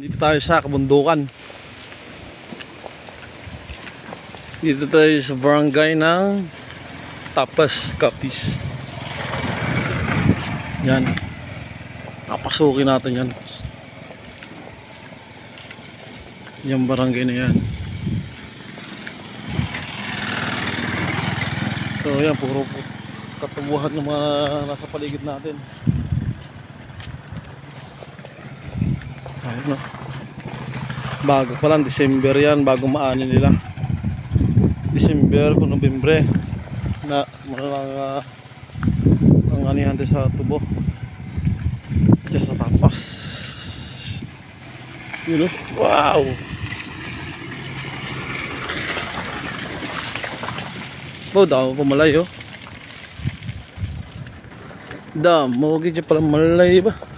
Dito tayo sa kabundukan. Dito tayo sa barangay ng Tapas, Capiz. Yan. Papasukin natin yan. Yung barangay na yan. So yan, puro katubuhan ng mga nasa paligid natin. Ayun na. Bago pa lang, December yan, bago maani nila. December o Nobyembre na mga ang anihan din sa tubo. Diyan sa Tapas. Yun know? Wow! Oh, damo pa malay oh. Damo, gidya pala malay ba?